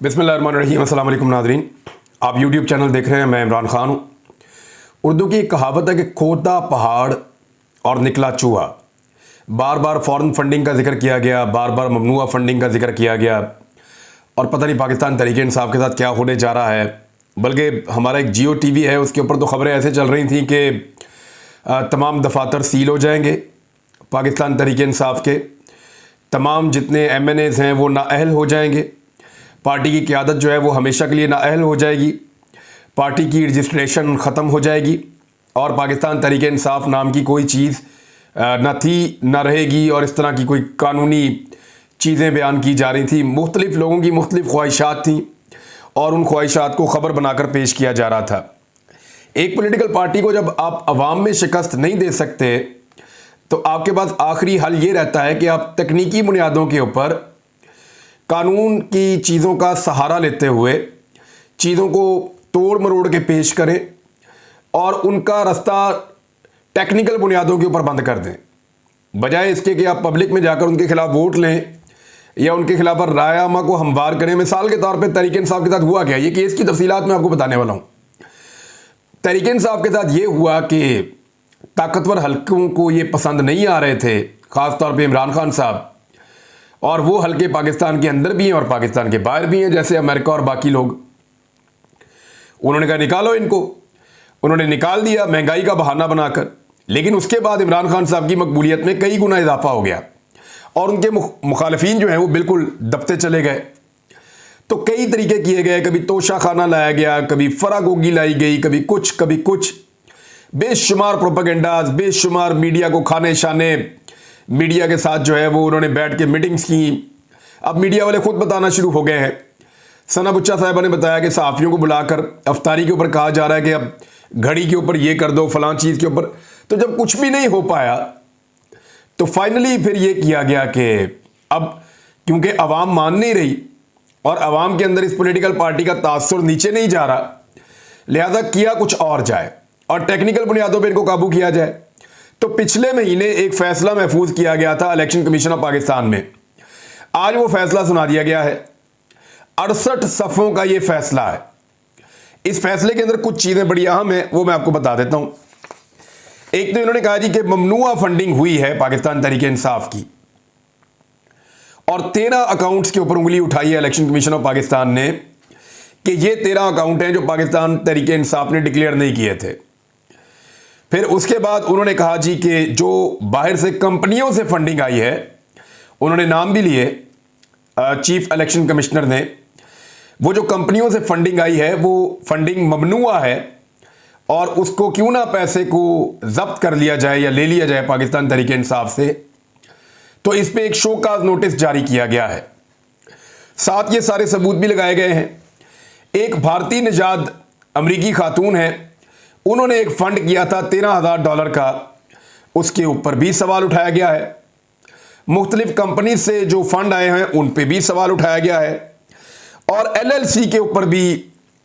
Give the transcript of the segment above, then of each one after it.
बिस्मिल्लाहिर्रहमानिर्रहीम। अस्सलाम वालेकुम नाज़रीन, आप यूट्यूब चैनल देख रहे हैं। मैं इमरान ख़ान हूँ। उर्दू की एक कहावत है कि खोदा पहाड़ और निकला चूहा। बार बार फ़ॉरेन फंडिंग का जिक्र किया गया, बार बार ममनुआ फंडिंग का जिक्र किया गया और पता नहीं पाकिस्तान तहरीक इंसाफ के साथ क्या होने जा रहा है। बल्कि हमारा एक जियो टीवी है, उसके ऊपर तो ख़बरें ऐसे चल रही थी कि तमाम दफातर सील हो जाएंगे। पाकिस्तान तहरीक इंसाफ के तमाम जितने MNAs हैं वो नाअहल हो जाएंगे। पार्टी की क़यादत जो है वो हमेशा के लिए नाअहल हो जाएगी। पार्टी की रजिस्ट्रेशन ख़त्म हो जाएगी और पाकिस्तान तहरीक इंसाफ नाम की कोई चीज़ न थी, न रहेगी। और इस तरह की कोई कानूनी चीज़ें बयान की जा रही थी। मुख्तलिफ़ लोगों की मुख्तलिफ़ ख्वाहिशात थी और उन ख्वाहिशात को ख़बर बनाकर पेश किया जा रहा था। एक पॉलिटिकल पार्टी को जब आप अवाम में शिकस्त नहीं दे सकते तो आपके पास आखिरी हल ये रहता है कि आप तकनीकी बुनियादों के ऊपर कानून की चीज़ों का सहारा लेते हुए चीज़ों को तोड़ मरोड़ के पेश करें और उनका रास्ता टेक्निकल बुनियादों के ऊपर बंद कर दें, बजाय इसके कि आप पब्लिक में जाकर उनके खिलाफ वोट लें या उनके खिलाफ राय आमा को हमवार करें। मिसाल के तौर पे तहरीक इंसाफ के साथ हुआ क्या, ये केस की तफसीलात मैं आपको बताने वाला हूँ। तहरीक इंसाफ के साथ ये हुआ कि ताकतवर हल्कों को ये पसंद नहीं आ रहे थे, ख़ास तौर पे इमरान खान साहब, और वो हल्के पाकिस्तान के अंदर भी हैं और पाकिस्तान के बाहर भी हैं, जैसे अमेरिका और बाकी लोग। उन्होंने कहा निकालो इनको, उन्होंने निकाल दिया महंगाई का बहाना बनाकर। लेकिन उसके बाद इमरान खान साहब की मकबूलियत में कई गुना इजाफा हो गया और उनके मुखालिफिन जो हैं वो बिल्कुल दबते चले गए। तो कई तरीके किए गए, कभी तोशा खाना लाया गया, कभी फरागोगी लाई गई, कभी कुछ बेशुमार प्रोपेगेंडाज, बेशुमार मीडिया को खाने शाने, मीडिया के साथ जो है वो उन्होंने बैठ के मीटिंग्स की। अब मीडिया वाले खुद बताना शुरू हो गए हैं। सना बुच्चा साहिबा ने बताया कि सहाफ़ियों को बुलाकर अफ्तारी के ऊपर कहा जा रहा है कि अब घड़ी के ऊपर ये कर दो, फलां चीज़ के ऊपर। तो जब कुछ भी नहीं हो पाया तो फाइनली फिर ये किया गया कि अब क्योंकि अवाम मान नहीं रही और अवाम के अंदर इस पॉलिटिकल पार्टी का तासुर नीचे नहीं जा रहा, लिहाजा किया कुछ और जाए और टेक्निकल बुनियादों पर इनको काबू किया जाए। तो पिछले महीने एक फैसला महफूज किया गया था इलेक्शन कमीशन ऑफ पाकिस्तान में। आज वो फैसला सुना दिया गया है। 68 सफ़ों का ये फैसला है। इस फैसले के अंदर कुछ चीज़ें बड़ी अहम हैं, वो मैं आपको बता देता हूं। एक तो इन्होंने कहा जी कि ममनुआ फंडिंग हुई है पाकिस्तान तहरीक इंसाफ की और 13 अकाउंट्स के ऊपर उंगली उठाई है इलेक्शन कमीशन ऑफ पाकिस्तान ने कि ये 13 अकाउंट हैं जो पाकिस्तान तहरीक इंसाफ ने डिक्लेयर नहीं किए थे। फिर उसके बाद उन्होंने कहा जी कि जो बाहर से कंपनियों से फंडिंग आई है, उन्होंने नाम भी लिए चीफ इलेक्शन कमिश्नर ने, वो जो कंपनियों से फंडिंग आई है वो फंडिंग ममनुआ है और उसको क्यों ना पैसे को जब्त कर लिया जाए या ले लिया जाए पाकिस्तान तहरीक इंसाफ से। तो इस पे एक शोकाज नोटिस जारी किया गया है। साथ ये सारे सबूत भी लगाए गए हैं। एक भारतीय निजाद अमरीकी खातून है, उन्होंने एक फंड किया था $13,000 का, उसके ऊपर भी सवाल उठाया गया है। मुख्तलिफ कंपनी से जो फंड आए हैं उन पे भी सवाल उठाया गया है और LLC के ऊपर भी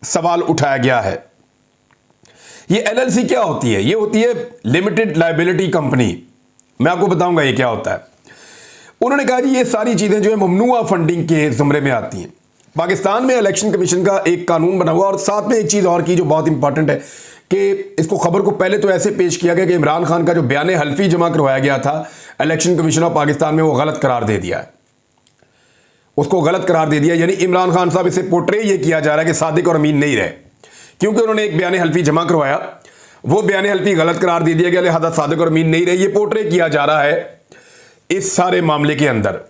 सवाल उठाया गया है। ये LLC क्या होती है? ये होती है लिमिटेड लायबिलिटी कंपनी। मैं आपको बताऊंगा ये क्या होता है। उन्होंने कहा जी ये सारी चीज़ें जो है ममनुआ फंडिंग के ज़ुमरे में आती हैं। पाकिस्तान में इलेक्शन कमीशन का एक कानून बना हुआ और साथ में एक चीज़ और की जो बहुत इंपॉर्टेंट है कि इसको खबर को पहले तो ऐसे पेश किया गया कि इमरान खान का जो बयान हल्फी जमा करवाया गया था इलेक्शन कमीशन ऑफ पाकिस्तान में, वो गलत करार दे दिया है। उसको गलत करार दे दिया, यानी इमरान खान साहब इसे पोर्ट्रे ये किया जा रहा है कि सादिक और अमीन नहीं रहे, क्योंकि उन्होंने एक बयान हल्फी जमा करवाया, वो बयान हल्फी गलत करार दे दिया गया, लिहाजा सादिक और अमीन नहीं रहे। ये पोर्ट्रे किया जा रहा है इस सारे मामले के अंदर।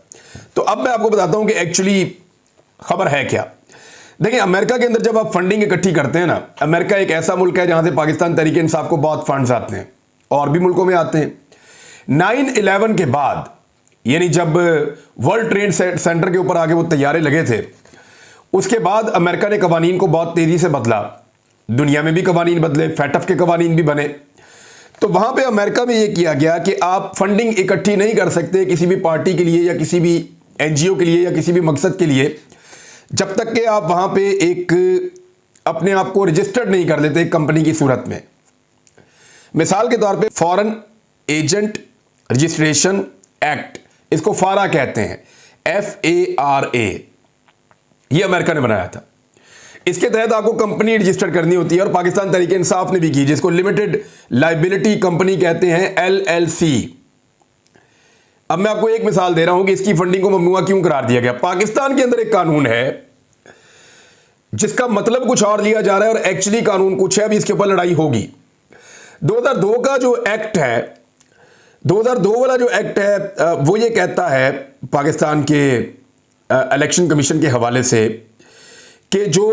तो अब मैं आपको बताता हूं कि एक्चुअली खबर है क्या। देखिए, अमेरिका के अंदर जब आप फंडिंग इकट्ठी करते हैं ना, अमेरिका एक ऐसा मुल्क है जहां से पाकिस्तान तहरीक इंसाफ को बहुत फंड्स आते हैं और भी मुल्कों में आते हैं। 9/11 के बाद, यानी जब वर्ल्ड ट्रेड सेंटर के ऊपर आगे वो तैयारे लगे थे, उसके बाद अमेरिका ने कवानीन को बहुत तेजी से बदला। दुनिया में भी कवानीन बदले, फैटफ के कवानीन भी बने। तो वहां पे अमेरिका में ये किया गया कि आप फंडिंग इकट्ठी नहीं कर सकते किसी भी पार्टी के लिए या किसी भी NGO के लिए या किसी भी मकसद के लिए, जब तक कि आप वहां पे एक अपने आप को रजिस्टर्ड नहीं कर लेते कंपनी की सूरत में। मिसाल के तौर पे फॉरेन एजेंट रजिस्ट्रेशन एक्ट, इसको फारा कहते हैं, FARA। ये अमेरिका ने बनाया था। इसके तहत आपको कंपनी रजिस्टर करनी होती है और पाकिस्तान तहरीक इंसाफ ने भी की, जिसको लिमिटेड लायबिलिटी कंपनी कहते हैं, LLC। अब मैं आपको एक मिसाल दे रहा हूं कि इसकी फंडिंग को ममनुआ क्यों करार दिया गया। पाकिस्तान के अंदर एक कानून है जिसका मतलब कुछ और लिया जा रहा है और एक्चुअली कानून कुछ है। अभी इसके ऊपर लड़ाई होगी। 2002 का जो एक्ट है, 2002 वाला जो एक्ट है, वो ये कहता है पाकिस्तान के इलेक्शन कमीशन के हवाले से कि जो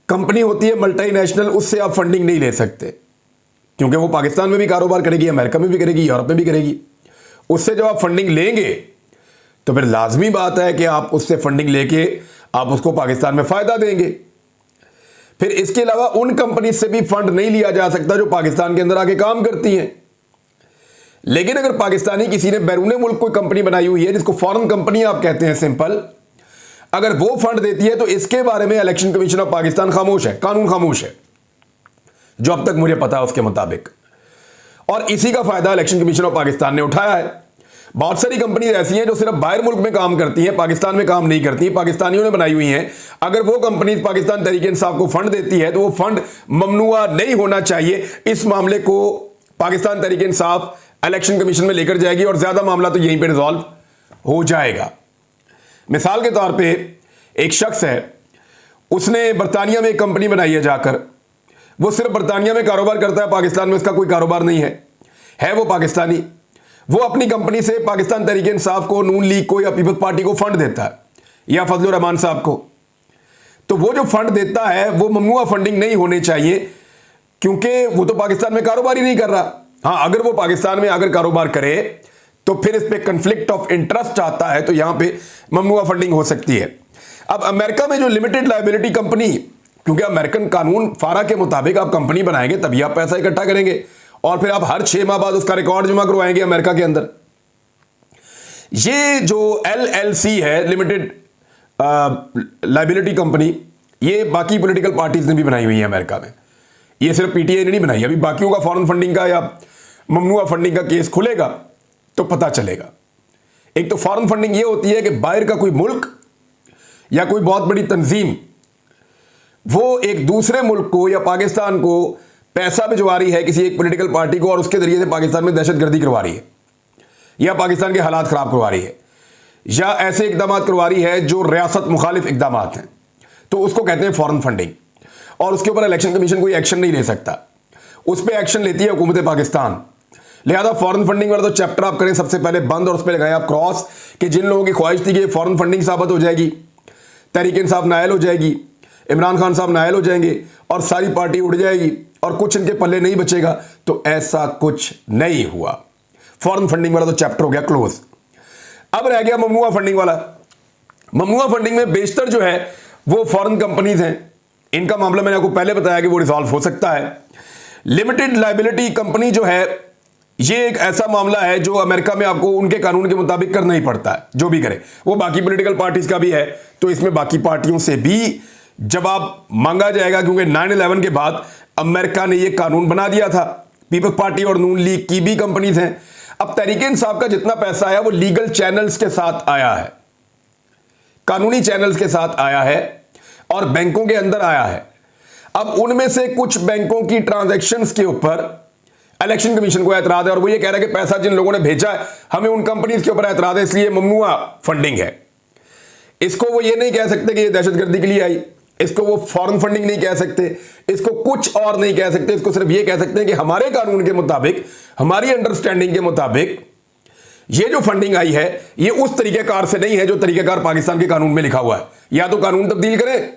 कंपनी होती है मल्टीनेशनल, उससे आप फंडिंग नहीं ले सकते, क्योंकि वो पाकिस्तान में भी कारोबार करेगी, अमेरिका में भी करेगी, यूरोप में भी करेगी। उससे जब आप फंडिंग लेंगे तो फिर लाजमी बात है कि आप उससे फंडिंग लेके आप उसको पाकिस्तान में फायदा देंगे। फिर इसके अलावा उन कंपनी से भी फंड नहीं लिया जा सकता जो पाकिस्तान के अंदर आके काम करती हैं। लेकिन अगर पाकिस्तानी किसी ने बैरून मुल्क कोई कंपनी बनाई हुई है, जिसको फॉरेन कंपनी आप कहते हैं सिंपल, अगर वो फंड देती है तो इसके बारे में इलेक्शन कमीशन ऑफ पाकिस्तान खामोश है, कानून खामोश है, जो अब तक मुझे पता है उसके मुताबिक। और इसी का फायदा इलेक्शन कमीशन ऑफ पाकिस्तान ने उठाया है। बहुत सारी कंपनी ऐसी हैं जो सिर्फ बाहर मुल्क में काम करती हैं, पाकिस्तान में काम नहीं करती, पाकिस्तानियों ने बनाई हुई हैं। अगर वो कंपनी पाकिस्तान तहरीक इंसाफ को फंड देती है तो वो फंड ममनुआ नहीं होना चाहिए। इस मामले को पाकिस्तान तहरीक इंसाफ इलेक्शन कमीशन में लेकर जाएगी और ज्यादा मामला तो यहीं पर रिजॉल्व हो जाएगा। मिसाल के तौर पे एक शख्स है, उसने बरतानिया में एक कंपनी बनाई है जाकर, वो सिर्फ बरतानिया में कारोबार करता है, पाकिस्तान में उसका कोई कारोबार नहीं है वो पाकिस्तानी। वो अपनी कंपनी से पाकिस्तान तहरीक इंसाफ को, नून लीग को या पीपल्स पार्टी को फंड देता है, या फजलुर रहमान साहब को। तो वो जो फंड देता है वो ममनुआ फंडिंग नहीं होनी चाहिए, क्योंकि वो तो पाकिस्तान में कारोबार ही नहीं कर रहा। हाँ, अगर वो पाकिस्तान में अगर कारोबार करे तो फिर इस पर कंफ्लिक्ट ऑफ इंटरेस्ट आता है, तो यहां पे ममनुआ फंडिंग हो सकती है। अब अमेरिका में जो लिमिटेड लायबिलिटी कंपनी, क्योंकि अमेरिकन कानून फारा के मुताबिक आप कंपनी बनाएंगे तभी आप पैसा इकट्ठा करेंगे और फिर आप हर 6 माह बाद उसका रिकॉर्ड जमा करवाएंगे अमेरिका के अंदर। ये जो LLC है, लिमिटेड लायबिलिटी कंपनी, ये बाकी पॉलिटिकल पार्टीज ने भी बनाई हुई है अमेरिका में। ये सिर्फ PTI ने नहीं बनाई। अभी बाकियों का फॉरेन फंडिंग का या ममनुआ फंडिंग का केस खुलेगा तो पता चलेगा। एक तो फॉरेन फंडिंग ये होती है कि बाहर का कोई मुल्क या कोई बहुत बड़ी तंजीम वो एक दूसरे मुल्क को या पाकिस्तान को पैसा भिजवा रही है किसी एक पॉलिटिकल पार्टी को, और उसके जरिए से पाकिस्तान में दहशतगर्दी करवा रही है या पाकिस्तान के हालात खराब करवा रही है या ऐसे इकदाम करवा रही है जो रियासत मुखालिफ इकदाम हैं, तो उसको कहते हैं फॉरेन फंडिंग। और उसके ऊपर इलेक्शन कमीशन कोई एक्शन नहीं ले सकता, उस पर एक्शन लेती है हुकूमत पाकिस्तान। लिहाजा फॉरेन फंडिंग वाला तो चैप्टर आप करें सबसे पहले बंद, और उस पर लगाएं आप क्रॉस कि जिन लोगों की ख्वाहिश थी कि फॉरेन फंडिंग साबित हो जाएगी, तहरीक इंसाफ नायल हो जाएगी, इमरान खान साहब नायल हो जाएंगे और सारी पार्टी उड़ जाएगी और कुछ इनके पल्ले नहीं बचेगा, तो ऐसा कुछ नहीं हुआ। फॉरेन फंडिंग वाला तो चैप्टर हो गया क्लोज। अब रह गया ममनुआ फंडिंग वाला। ममनुआ फंडिंग में बेशतर जो है वो फॉरेन कंपनीज हैं। इनका मामला मैंने आपको पहले बताया कि वो रिजॉल्व हो सकता है। लिमिटेड लायबिलिटी कंपनी जो है, ये एक ऐसा मामला है जो अमेरिका में आपको उनके कानून के मुताबिक करना ही पड़ता है, जो भी करे। वो बाकी पॉलिटिकल पार्टीज का भी है, तो इसमें बाकी पार्टियों से भी जवाब मांगा जाएगा, क्योंकि 9/11 के बाद अमेरिका ने यह कानून बना दिया था। पीपल्स पार्टी और नून लीग की भी कंपनीज हैं। अब तहरीक इंसाफ का जितना पैसा आया वो लीगल चैनल्स के साथ आया है, कानूनी चैनल्स के साथ आया है और बैंकों के अंदर आया है। अब उनमें से कुछ बैंकों की ट्रांजैक्शंस के ऊपर इलेक्शन कमीशन को एतराज है और वो ये कह रहा है कि पैसा जिन लोगों ने भेजा है हमें उन कंपनीज के ऊपर एतराज है, इसलिए ममनुआ फंडिंग है। इसको वो ये नहीं कह सकते कि ये दहशतगर्दी के लिए आई, इसको वो फॉरेन फंडिंग नहीं कह सकते, इसको कुछ और नहीं कह सकते। इसको सिर्फ ये कह सकते हैं कि हमारे कानून के मुताबिक, हमारी अंडरस्टैंडिंग के मुताबिक ये जो फंडिंग आई है ये उस तरीकेकार से नहीं है जो तरीकेकार पाकिस्तान के कानून में लिखा हुआ है। या तो कानून तब्दील करें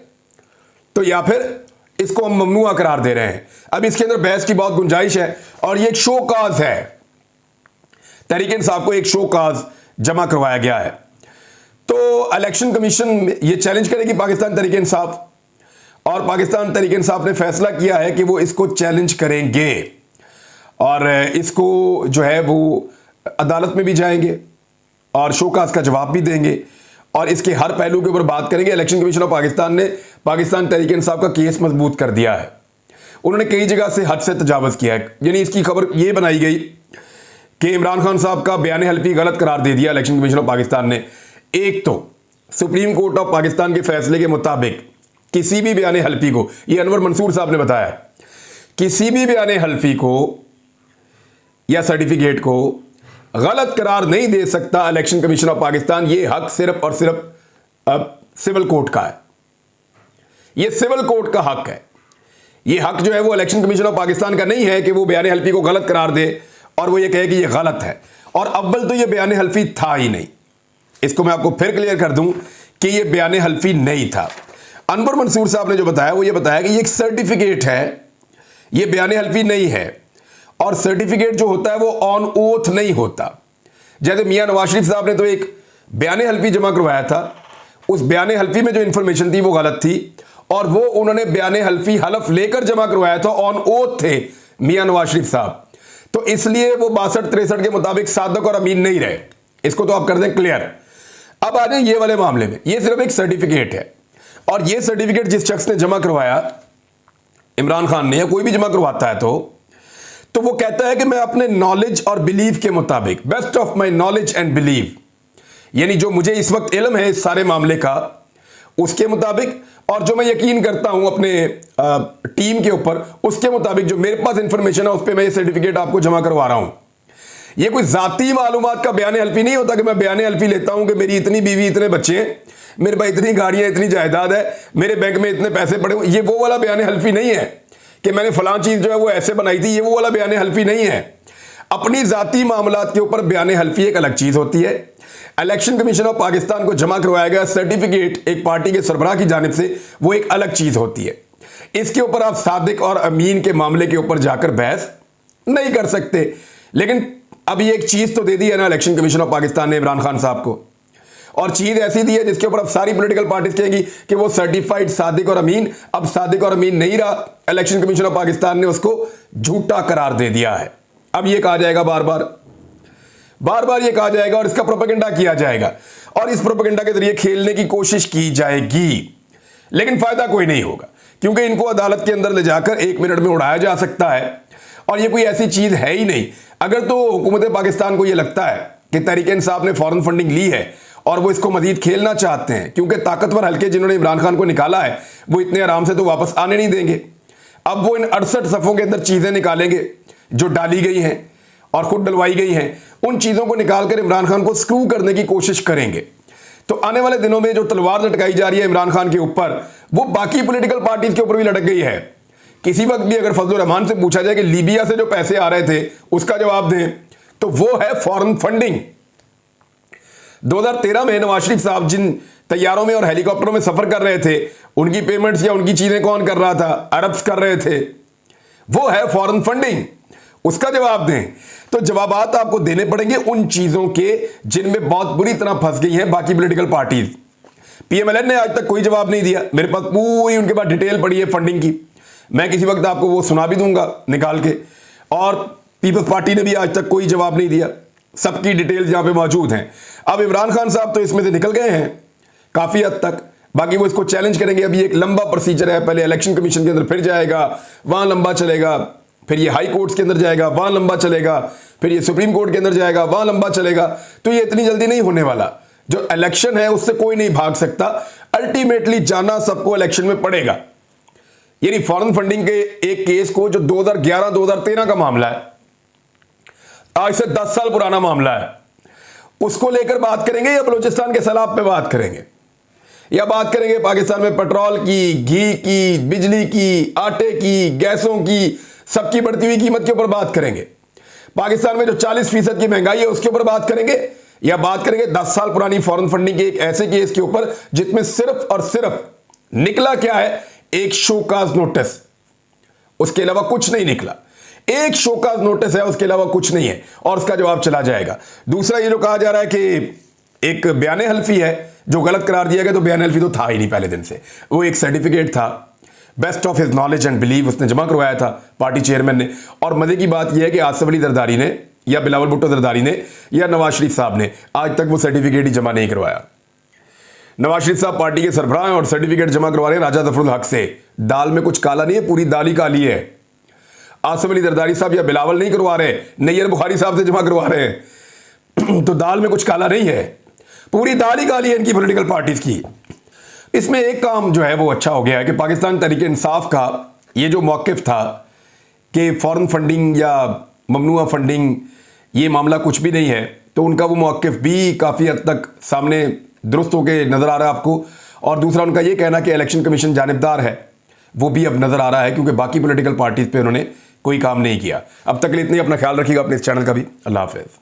तो या फिर इसको हम ममनुआ करार दे रहे हैं। अब इसके अंदर बहस की बहुत गुंजाइश है और ये एक शो काज है। तहरीक इंसाफ को एक शो काज जमा करवाया गया है, तो इलेक्शन कमीशन ये चैलेंज करेगी पाकिस्तान तहरीक इंसाफ, और पाकिस्तान तहरीक इंसाफ ने फैसला किया है कि वो इसको चैलेंज करेंगे और इसको जो है वो अदालत में भी जाएंगे और शोकाज का जवाब भी देंगे और इसके हर पहलू के ऊपर बात करेंगे। इलेक्शन कमीशन ऑफ पाकिस्तान ने पाकिस्तान तहरीक इंसाफ का केस मजबूत कर दिया है। उन्होंने कई जगह से हद से तजावज़ किया है। यानी इसकी खबर ये बनाई गई कि इमरान खान साहब का बयान हल्फी गलत करार दे दिया इलेक्शन कमीशन ऑफ पाकिस्तान ने। एक तो सुप्रीम कोर्ट ऑफ पाकिस्तान के फैसले के मुताबिक किसी भी बयान हल्फी को, यह अनवर मंसूर साहब ने बताया, किसी भी बयान हल्फी को या सर्टिफिकेट को गलत करार नहीं दे सकता इलेक्शन कमीशन ऑफ पाकिस्तान। यह हक सिर्फ और सिर्फ सिविल कोर्ट का है, यह सिविल कोर्ट का हक है। यह हक जो है वो इलेक्शन कमीशन ऑफ पाकिस्तान का नहीं है कि वो बयान हल्फी को गलत करार दे और वो ये कहे कि ये गलत है। और अव्वल तो ये बयान हल्फी था ही नहीं, इसको मैं आपको फिर क्लियर कर दूं कि ये बयान हल्फी नहीं था। अनवर मंसूर साहब ने जो बताया वो ये बताया कि ये एक सर्टिफिकेट है, ये बयान हल्फी नहीं है। और सर्टिफिकेट जो होता है वो ऑन ओथ नहीं होता। जैसे मियां नवाज शरीफ साहब ने तो एक बयान हल्फी जमा करवाया था, उस बयान हल्फी में जो इंफॉर्मेशन थी वो गलत थी और वो उन्होंने बयान हल्फी हलफ लेकर जमा करवाया था, ऑन ओथ थे मियां नवाज शरीफ साहब। तो इसलिए वो 62-63 के मुताबिक सादक और अमीन नहीं रहे। इसको तो आप कर दें क्लियर। अब आ जाए ये वाले मामले में, ये सिर्फ एक सर्टिफिकेट है और ये सर्टिफिकेट जिस शख्स ने जमा करवाया, इमरान खान ने या कोई भी जमा करवाता है तो वो कहता है कि मैं अपने नॉलेज और बिलीव के मुताबिक, best of my knowledge and believe, यानी जो मुझे इस वक्त इल्म है इस सारे मामले का उसके मुताबिक, और जो मैं यकीन करता हूं अपने टीम के ऊपर उसके मुताबिक, जो मेरे पास इंफॉर्मेशन है उस पर मैं ये सर्टिफिकेट आपको जमा करवा रहा हूं। ये कोई जाती मालूमात का बयान हल्फी नहीं होता कि मैं बयान हल्फी लेता हूं कि मेरी इतनी बीवी, इतने बच्चे हैं, मेरे पास इतनी गाड़ियां, इतनी जायदाद है, मेरे बैंक में इतने पैसे पड़े हुए। ये वो वाला बयान हल्फी नहीं है कि मैंने फलां चीज जो है वो ऐसे बनाई थी, ये वो वाला बयान हल्फी नहीं है। अपनी जाती मामलात के ऊपर बयान हल्फी एक अलग चीज होती है। इलेक्शन कमीशन ऑफ पाकिस्तान को जमा करवाया गया सर्टिफिकेट एक पार्टी के सरबराह की जानिब से, वो एक अलग चीज होती है। इसके ऊपर आप सादिक और अमीन के मामले के ऊपर जाकर बहस नहीं कर सकते। लेकिन अब ये एक चीज तो दे दी है ना इलेक्शन कमीशन ऑफ पाकिस्तान ने इमरान खान साहब को, और चीज ऐसी दी है जिसके ऊपर अब सारी पॉलिटिकल पार्टीज कहेंगी कि वो सर्टिफाइड सादिक और अमीन, अब सादिक और अमीन नहीं रहा। इलेक्शन कमीशन ऑफ पाकिस्तान ने उसको झूठा करार दे दिया है। अब ये कहा जाएगा बार बार ये कहा जाएगा और इसका प्रोपेगेंडा किया जाएगा और इस प्रोपेगेंडा के जरिए खेलने की कोशिश की जाएगी, लेकिन फायदा कोई नहीं होगा क्योंकि इनको अदालत के अंदर ले जाकर 1 मिनट में उड़ाया जा सकता है और ये कोई ऐसी चीज है ही नहीं। अगर तो हुकूमत पाकिस्तान को यह लगता है कि तहरीक इंसाफ ने फॉरेन फंडिंग ली है और वो इसको मजीद खेलना चाहते हैं, क्योंकि ताकतवर हल्के जिन्होंने इमरान खान को निकाला है वो इतने आराम से तो वापस आने नहीं देंगे। अब वो इन 68 सफ़ों के अंदर चीजें निकालेंगे जो डाली गई हैं और खुद डलवाई गई हैं, उन चीजों को निकालकर इमरान खान को स्क्रू करने की कोशिश करेंगे। तो आने वाले दिनों में जो तलवार लटकाई जा रही है इमरान खान के ऊपर, वो बाकी पॉलिटिकल पार्टीज के ऊपर भी लटक गई है। किसी वक्त भी अगर फजलुर रहमान से पूछा जाए कि लीबिया से जो पैसे आ रहे थे उसका जवाब दें, तो वो है फॉरेन फंडिंग। 2013 में नवाज शरीफ साहब जिन तैयारों में और हेलीकॉप्टरों में सफर कर रहे थे, उनकी पेमेंट्स या उनकी चीजें कौन कर रहा था? अरब्स कर रहे थे। वो है फॉरेन फंडिंग, उसका जवाब दें। तो जवाबात आपको देने पड़ेंगे उन चीजों के जिनमें बहुत बुरी तरह फंस गई हैं बाकी पॉलिटिकल पार्टीज। पीएमएलएन ने आज तक कोई जवाब नहीं दिया। मेरे पास पूरी उनके पास डिटेल पड़ी है फंडिंग की, मैं किसी वक्त आपको वो सुना भी दूंगा निकाल के। और पीपल्स पार्टी ने भी आज तक कोई जवाब नहीं दिया, सबकी डिटेल यहां पे मौजूद हैं। अब इमरान खान साहब तो इसमें से निकल गए हैं काफी हद तक, बाकी वो इसको चैलेंज करेंगे। अभी एक लंबा प्रोसीजर है, पहले इलेक्शन कमीशन के अंदर फिर जाएगा, वहां लंबा चलेगा, फिर ये हाई कोर्ट्स के अंदर जाएगा, वहां लंबा चलेगा, फिर ये सुप्रीम कोर्ट के अंदर जाएगा, वहां लंबा चलेगा। तो ये इतनी जल्दी नहीं होने वाला। जो इलेक्शन है उससे कोई नहीं भाग सकता, अल्टीमेटली जाना सबको इलेक्शन में पड़ेगा। यानी फॉरेन फंडिंग के एक केस को जो 2011-2013 का मामला है, आज से 10 साल पुराना मामला है, उसको लेकर बात करेंगे या बलूचिस्तान के सैलाब पे बात करेंगे, या बात करेंगे पाकिस्तान में पेट्रोल की, घी की, बिजली की, आटे की, गैसों की, सबकी बढ़ती हुई कीमत के ऊपर बात करेंगे, पाकिस्तान में जो 40% की महंगाई है उसके ऊपर बात करेंगे, या बात करेंगे 10 साल पुरानी फॉरेन फंडिंग के एक ऐसे केस के ऊपर जिसमें सिर्फ और सिर्फ निकला क्या है? एक शोकाज नोटिस, उसके अलावा कुछ नहीं निकला। एक शोकाज नोटिस है, उसके अलावा कुछ नहीं है, और उसका जवाब चला जाएगा। दूसरा ये जो कहा जा रहा है कि एक बयान हल्फी है जो गलत करार दिया गया, तो बयान हल्फी तो था ही नहीं पहले दिन से, वो एक सर्टिफिकेट था, best of his knowledge and believe, उसने जमा करवाया था पार्टी चेयरमैन ने। और मजे की बात यह है कि आसिफ अली जरदारी ने या बिलावल भुट्टो जरदारी ने या नवाज शरीफ साहब ने आज तक वो सर्टिफिकेट ही जमा नहीं करवाया। नवाज शरीफ साहब पार्टी के सरबराह हैं और सर्टिफिकेट जमा करवा रहे हैं राजा जफरुल हक से। दाल में कुछ काला नहीं है, पूरी दाल ही काली है। आसिफ अली जरदारी साहब या बिलावल नहीं करवा रहे, नैयर बुखारी साहब से जमा करवा रहे हैं। तो दाल में कुछ काला नहीं है, पूरी दाढ़ी काली है इनकी पॉलिटिकल पार्टीज की। इसमें एक काम जो है वो अच्छा हो गया है कि पाकिस्तान तहरीक इंसाफ का ये जो मौक़िफ़ था कि फॉरेन फंडिंग या ममनुआ फंडिंग ये मामला कुछ भी नहीं है, तो उनका वो मौक़िफ़ भी काफ़ी हद तक सामने दुरुस्त होकर नज़र आ रहा है आपको। और दूसरा उनका ये कहना कि इलेक्शन कमीशन जानिबदार है, वो भी अब नज़र आ रहा है, क्योंकि बाकी पॉलिटिकल पार्टीज़ पे उन्होंने कोई काम नहीं किया। अब तक के लिए इतनी, अपना ख्याल रखिएगा अपने इस चैनल का भी। अल्लाह हाफ़िज़।